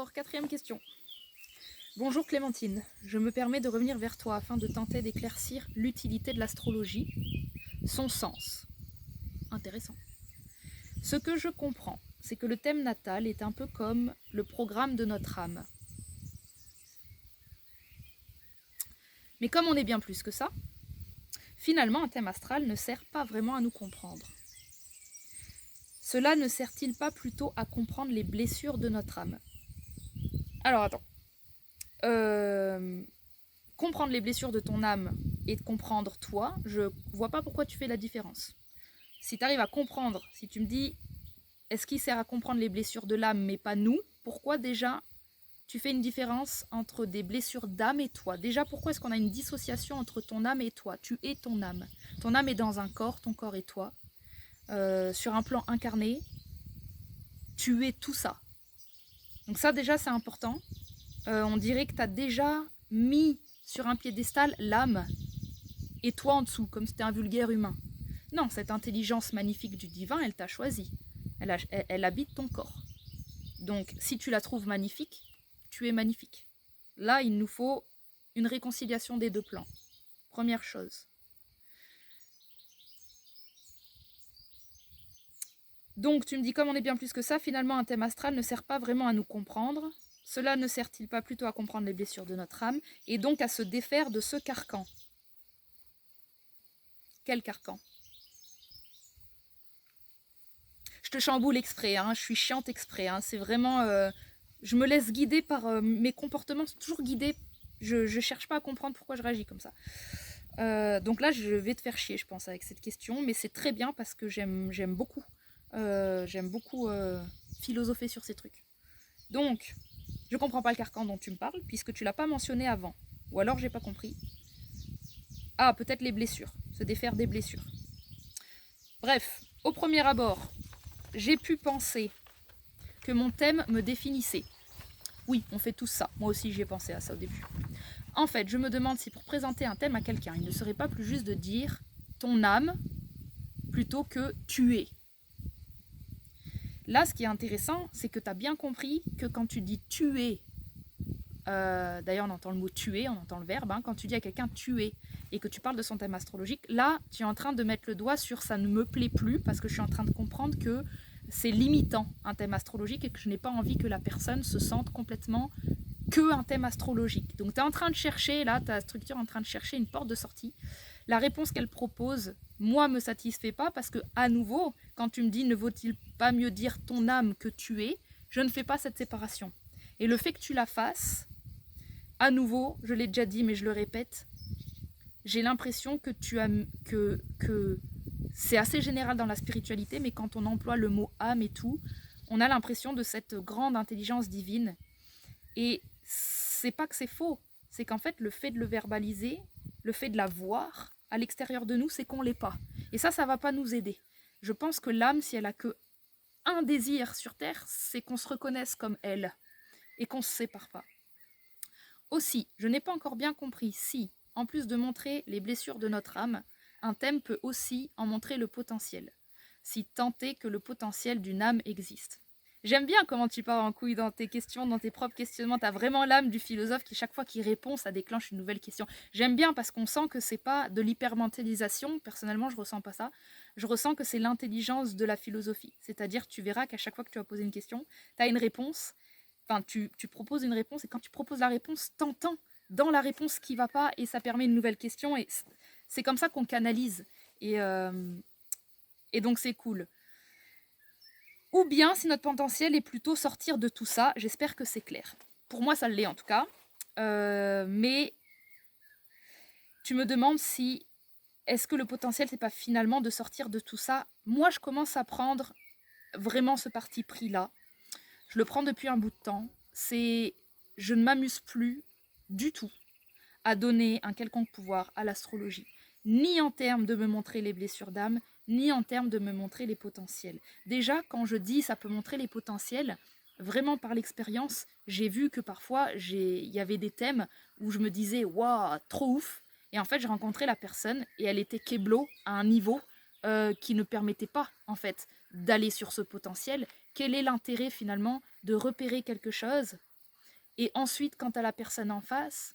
Alors, quatrième question. Bonjour Clémentine, je me permets de revenir vers toi afin de tenter d'éclaircir l'utilité de l'astrologie, son sens. Intéressant. Ce que je comprends, c'est que le thème natal est un peu comme le programme de notre âme. Mais comme on est bien plus que ça, finalement un thème astral ne sert pas vraiment à nous comprendre. Cela ne sert-il pas plutôt à comprendre les blessures de notre âme? Alors attends. Comprendre les blessures de ton âme et de comprendre toi, je vois pas pourquoi tu fais la différence. Si tu arrives à comprendre, si tu me dis est-ce qu'il sert à comprendre les blessures de l'âme mais pas nous, pourquoi déjà tu fais une différence entre des blessures d'âme et toi? Déjà, pourquoi est-ce qu'on a une dissociation entre ton âme et toi? Tu es ton âme. Ton âme est dans un corps, ton corps est toi. Sur un plan incarné, tu es tout ça. Donc ça déjà c'est important. On dirait que tu as déjà mis sur un piédestal l'âme et toi en dessous, comme si c'était un vulgaire humain. Non, cette intelligence magnifique du divin, elle t'a choisi. Elle habite ton corps. Donc, si tu la trouves magnifique, tu es magnifique. Là, il nous faut une réconciliation des deux plans. Première chose. Donc, tu me dis, comme on est bien plus que ça, finalement, un thème astral ne sert pas vraiment à nous comprendre. Cela ne sert-il pas plutôt à comprendre les blessures de notre âme et donc à se défaire de ce carcan? Quel carcan? Je te chamboule exprès, hein, je suis chiante exprès. Hein, c'est vraiment... je me laisse guider par mes comportements, sont toujours guidés. Je cherche pas à comprendre pourquoi je réagis comme ça. Donc là, je vais te faire chier, je pense, avec cette question. Mais c'est très bien parce que j'aime beaucoup. Philosopher sur ces trucs. Donc, je comprends pas le carcan dont tu me parles, puisque tu l'as pas mentionné avant. Ou alors, j'ai pas compris. Ah, peut-être les blessures. Se défaire des blessures. Bref, au premier abord, j'ai pu penser que mon thème me définissait. Oui, on fait tous ça. Moi aussi, j'y ai pensé à ça au début. En fait, je me demande si pour présenter un thème à quelqu'un, il ne serait pas plus juste de dire ton âme plutôt que tu es. Là, ce qui est intéressant, c'est que tu as bien compris que quand tu dis tuer, d'ailleurs on entend le mot tuer, on entend le verbe, hein, quand tu dis à quelqu'un tuer et que tu parles de son thème astrologique, là tu es en train de mettre le doigt sur ça ne me plaît plus parce que je suis en train de comprendre que c'est limitant un thème astrologique et que je n'ai pas envie que la personne se sente complètement que un thème astrologique. Donc tu es en train de chercher, là ta structure est en train de chercher une porte de sortie. La réponse qu'elle propose, moi, me satisfait pas parce que, à nouveau, quand tu me dis ne vaut-il pas mieux dire ton âme que tu es, je ne fais pas cette séparation. Et le fait que tu la fasses, à nouveau, je l'ai déjà dit mais je le répète, j'ai l'impression que c'est assez général dans la spiritualité, mais quand on emploie le mot âme et tout, on a l'impression de cette grande intelligence divine. Et c'est pas que c'est faux, c'est qu'en fait le fait de le verbaliser, le fait de la voir à l'extérieur de nous, c'est qu'on l'est pas. Et ça va pas nous aider. Je pense que l'âme, si elle a que un désir sur Terre, c'est qu'on se reconnaisse comme elle et qu'on se sépare pas. Aussi, je n'ai pas encore bien compris si, en plus de montrer les blessures de notre âme, un thème peut aussi en montrer le potentiel. Si tant est que le potentiel d'une âme existe. J'aime bien comment tu pars en couille dans tes questions, dans tes propres questionnements. Tu as vraiment l'âme du philosophe qui, chaque fois qu'il répond, ça déclenche une nouvelle question. J'aime bien parce qu'on sent que c'est pas de l'hypermentalisation. Personnellement, je ressens pas ça. Je ressens que c'est l'intelligence de la philosophie. C'est-à-dire, tu verras qu'à chaque fois que tu vas poser une question, tu as une réponse. Enfin, tu proposes une réponse et quand tu proposes la réponse, t'entends dans la réponse qui va pas et ça permet une nouvelle question. Et c'est comme ça qu'on canalise. Et donc, c'est cool. Ou bien si notre potentiel est plutôt sortir de tout ça, j'espère que c'est clair. Pour moi, ça l'est en tout cas. Mais tu me demandes si est-ce que le potentiel, c'est pas finalement de sortir de tout ça? Moi, je commence à prendre vraiment ce parti pris-là. Je le prends depuis un bout de temps. Je ne m'amuse plus du tout à donner un quelconque pouvoir à l'astrologie, ni en termes de me montrer les blessures d'âme, ni en termes de me montrer les potentiels. Déjà, quand je dis ça peut montrer les potentiels, vraiment par l'expérience, j'ai vu que parfois, il y avait des thèmes où je me disais « Waouh, trop ouf !» Et en fait, je rencontrais la personne et elle était kéblo à un niveau qui ne permettait pas, en fait, d'aller sur ce potentiel. Quel est l'intérêt, finalement, de repérer quelque chose Et ensuite, quant à la personne en face,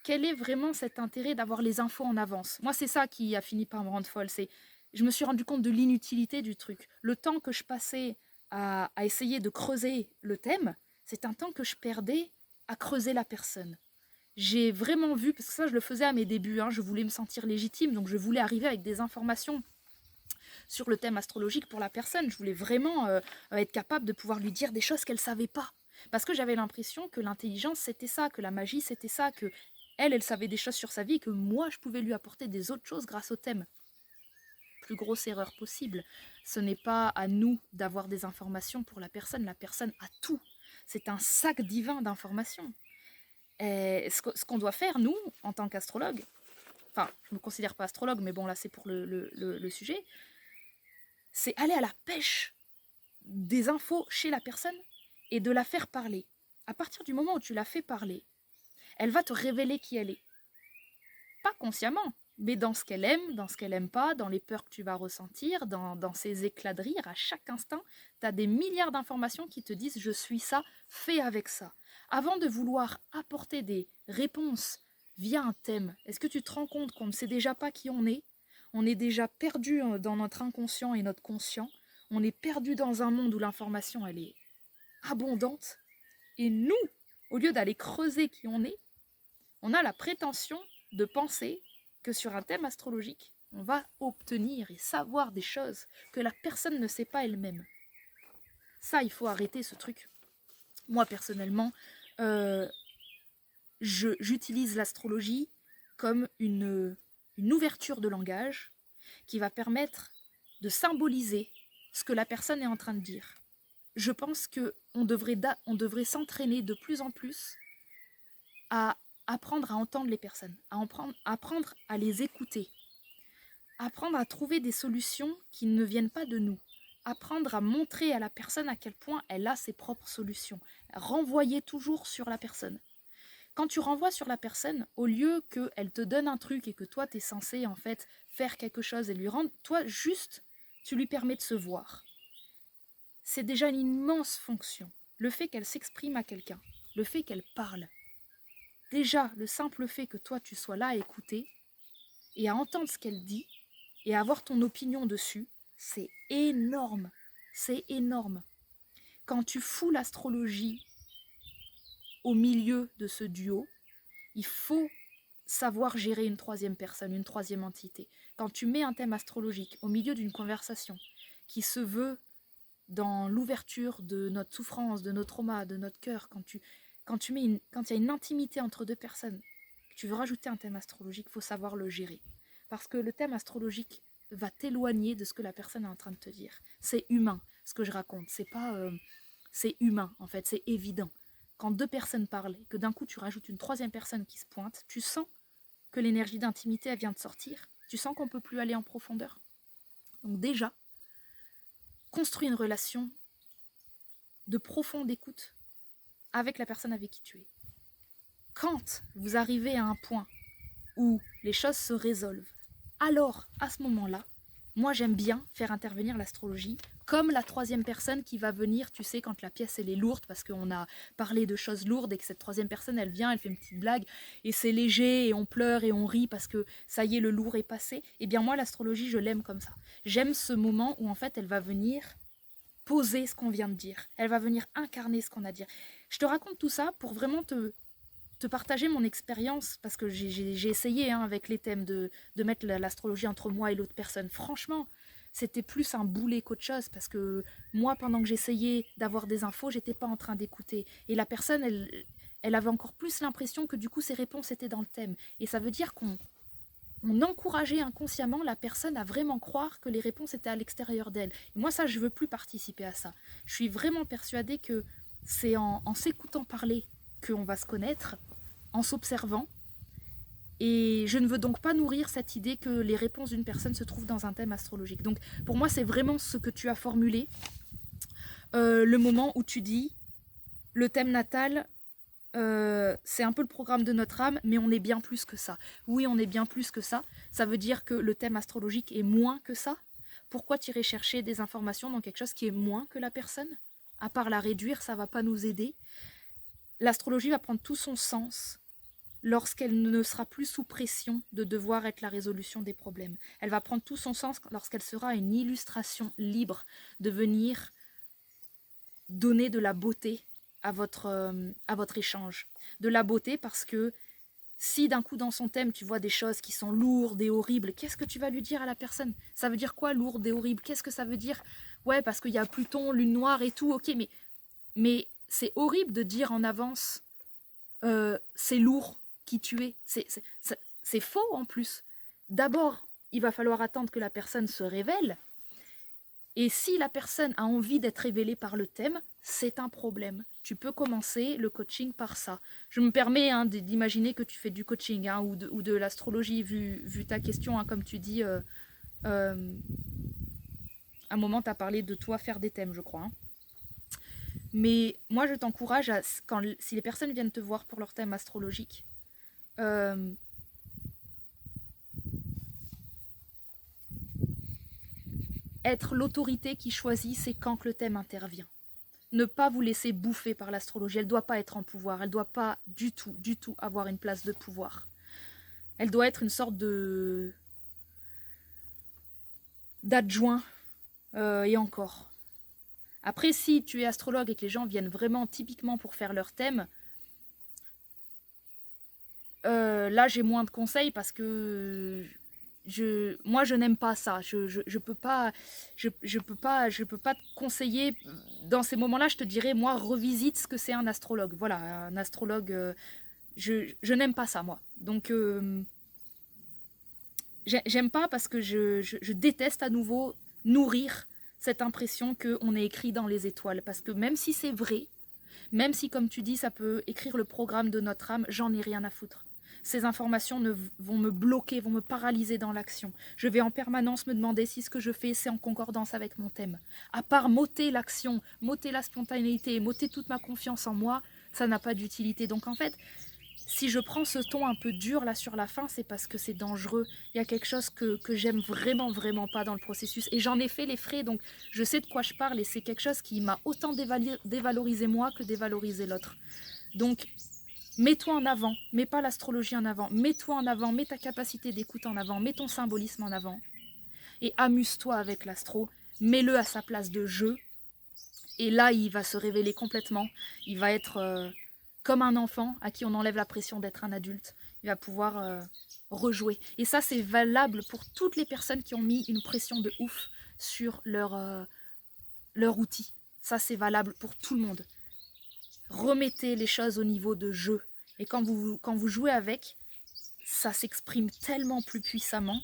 quel est vraiment cet intérêt d'avoir les infos en avance? Moi, c'est ça qui a fini par me rendre folle. Je me suis rendu compte de l'inutilité du truc. Le temps que je passais à essayer de creuser le thème, c'est un temps que je perdais à creuser la personne. J'ai vraiment vu, parce que ça je le faisais à mes débuts, je voulais me sentir légitime, donc je voulais arriver avec des informations sur le thème astrologique pour la personne. Je voulais vraiment être capable de pouvoir lui dire des choses qu'elle ne savait pas. Parce que j'avais l'impression que l'intelligence c'était ça, que la magie c'était ça, que elle savait des choses sur sa vie, et que moi je pouvais lui apporter des autres choses grâce au thème. Plus grosse erreur possible. Ce n'est pas à nous d'avoir des informations pour la personne a tout. C'est un sac divin d'informations. Et ce qu'on doit faire, nous, en tant qu'astrologue, enfin, je ne me considère pas astrologue, mais bon, là, c'est pour le sujet, c'est aller à la pêche des infos chez la personne et de la faire parler. À partir du moment où tu la fais parler, elle va te révéler qui elle est. Pas consciemment, mais dans ce qu'elle aime, dans ce qu'elle n'aime pas, dans les peurs que tu vas ressentir, dans ses éclats de rire, à chaque instant, tu as des milliards d'informations qui te disent « je suis ça, fais avec ça ». Avant de vouloir apporter des réponses via un thème, est-ce que tu te rends compte qu'on ne sait déjà pas qui on est? On est déjà perdu dans notre inconscient et notre conscient. On est perdu dans un monde où l'information, elle est abondante. Et nous, au lieu d'aller creuser qui on a la prétention de penser que sur un thème astrologique, on va obtenir et savoir des choses que la personne ne sait pas elle-même. Ça, il faut arrêter ce truc. Moi, personnellement, j'utilise l'astrologie comme une ouverture de langage qui va permettre de symboliser ce que la personne est en train de dire. Je pense qu'on devrait s'entraîner de plus en plus à apprendre à entendre les personnes, apprendre à les écouter, apprendre à trouver des solutions qui ne viennent pas de nous, apprendre à montrer à la personne à quel point elle a ses propres solutions, renvoyer toujours sur la personne. Quand tu renvoies sur la personne, au lieu qu'elle te donne un truc et que toi tu es censé en fait faire quelque chose et lui rendre, toi juste tu lui permets de se voir. C'est déjà une immense fonction. Le fait qu'elle s'exprime à quelqu'un, le fait qu'elle parle. Déjà, le simple fait que toi tu sois là à écouter et à entendre ce qu'elle dit et à avoir ton opinion dessus, c'est énorme. C'est énorme. Quand tu fous l'astrologie au milieu de ce duo, il faut savoir gérer une troisième personne, une troisième entité. Quand tu mets un thème astrologique au milieu d'une conversation qui se veut dans l'ouverture de notre souffrance, de nos traumas, de notre cœur, quand il y a une intimité entre deux personnes, que tu veux rajouter un thème astrologique, il faut savoir le gérer. Parce que le thème astrologique va t'éloigner de ce que la personne est en train de te dire. C'est humain, ce que je raconte. C'est humain, en fait, c'est évident. Quand deux personnes parlent et que d'un coup tu rajoutes une troisième personne qui se pointe, tu sens que l'énergie d'intimité elle vient de sortir. Tu sens qu'on ne peut plus aller en profondeur. Donc déjà, construis une relation de profonde écoute avec la personne avec qui tu es. Quand vous arrivez à un point où les choses se résolvent, alors à ce moment-là, moi j'aime bien faire intervenir l'astrologie comme la troisième personne qui va venir, tu sais, quand la pièce elle est lourde parce qu'on a parlé de choses lourdes et que cette troisième personne elle vient, elle fait une petite blague et c'est léger et on pleure et on rit parce que ça y est, le lourd est passé. Eh bien moi l'astrologie je l'aime comme ça. J'aime ce moment où en fait elle va venir poser ce qu'on vient de dire. Elle va venir incarner ce qu'on a dit. Je te raconte tout ça pour vraiment te partager mon expérience, parce que j'ai essayé avec les thèmes de mettre l'astrologie entre moi et l'autre personne. Franchement, c'était plus un boulet qu'autre chose, parce que moi, pendant que j'essayais d'avoir des infos, j'étais pas en train d'écouter. Et la personne, elle avait encore plus l'impression que du coup, ses réponses étaient dans le thème. Et ça veut dire qu'on encourageait inconsciemment la personne à vraiment croire que les réponses étaient à l'extérieur d'elle. Et moi, ça, je veux plus participer à ça. Je suis vraiment persuadée que c'est en s'écoutant parler qu'on va se connaître, en s'observant. Et je ne veux donc pas nourrir cette idée que les réponses d'une personne se trouvent dans un thème astrologique. Donc pour moi, c'est vraiment ce que tu as formulé. Le moment où tu dis, le thème natal, c'est un peu le programme de notre âme, mais on est bien plus que ça. Oui, on est bien plus que ça. Ça veut dire que le thème astrologique est moins que ça. Pourquoi tu irais chercher des informations dans quelque chose qui est moins que la personne? À part la réduire, ça ne va pas nous aider. l'astrologie va prendre tout son sens lorsqu'elle ne sera plus sous pression de devoir être la résolution des problèmes. Elle va prendre tout son sens lorsqu'elle sera une illustration libre de venir donner de la beauté à votre échange. De la beauté parce que si d'un coup dans son thème tu vois des choses qui sont lourdes et horribles, qu'est-ce que tu vas lui dire à la personne? Ça veut dire quoi lourde et horrible? Qu'est-ce que ça veut dire? Ouais, parce qu'il y a Pluton, lune noire et tout, ok, mais c'est horrible de dire en avance c'est lourd qui tu es. C'est faux en plus. D'abord, il va falloir attendre que la personne se révèle. Et si la personne a envie d'être révélée par le thème, c'est un problème. Tu peux commencer le coaching par ça. Je me permets d'imaginer que tu fais du coaching ou de l'astrologie, vu ta question, comme tu dis. À un moment, tu as parlé de toi faire des thèmes, je crois. Mais moi, je t'encourage, si les personnes viennent te voir pour leur thème astrologique, être l'autorité qui choisit, c'est quand que le thème intervient. Ne pas vous laisser bouffer par l'astrologie. Elle ne doit pas être en pouvoir. Elle ne doit pas du tout avoir une place de pouvoir. Elle doit être une sorte d'adjoint et encore. Après, si tu es astrologue et que les gens viennent vraiment typiquement pour faire leur thème, là j'ai moins de conseils parce que moi je n'aime pas ça. Je peux pas te conseiller. Dans ces moments-là, je te dirais, moi, revisite ce que c'est un astrologue. Voilà, un astrologue, je n'aime pas ça, moi. Donc j'aime pas parce que je déteste à nouveau nourrir cette impression qu'on est écrit dans les étoiles. Parce que même si c'est vrai, même si, comme tu dis, ça peut écrire le programme de notre âme, j'en ai rien à foutre. Ces informations vont me bloquer, vont me paralyser dans l'action. Je vais en permanence me demander si ce que je fais, c'est en concordance avec mon thème. À part m'ôter l'action, m'ôter la spontanéité, m'ôter toute ma confiance en moi, ça n'a pas d'utilité. Donc en fait, si je prends ce ton un peu dur là sur la fin, c'est parce que c'est dangereux. Il y a quelque chose que j'aime vraiment pas dans le processus. Et j'en ai fait les frais, donc je sais de quoi je parle. Et c'est quelque chose qui m'a autant dévalorisé moi que dévalorisé l'autre. Donc, mets-toi en avant. Mets pas l'astrologie en avant. Mets-toi en avant. Mets ta capacité d'écoute en avant. Mets ton symbolisme en avant. Et amuse-toi avec l'astro. Mets-le à sa place de jeu. Et là, il va se révéler complètement. Il va être... comme un enfant à qui on enlève la pression d'être un adulte, il va pouvoir rejouer. Et ça, c'est valable pour toutes les personnes qui ont mis une pression de ouf sur leur outil. Ça, c'est valable pour tout le monde. Remettez les choses au niveau de jeu. Et quand vous jouez avec, ça s'exprime tellement plus puissamment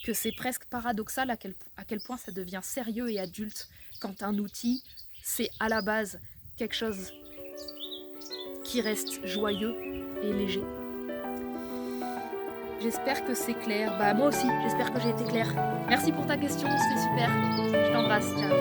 que c'est presque paradoxal à quel point ça devient sérieux et adulte quand un outil, c'est à la base quelque chose qui reste joyeux et léger. J'espère que c'est clair. Bah moi aussi, j'espère que j'ai été claire. Merci pour ta question, c'était super. Je t'embrasse. Ciao.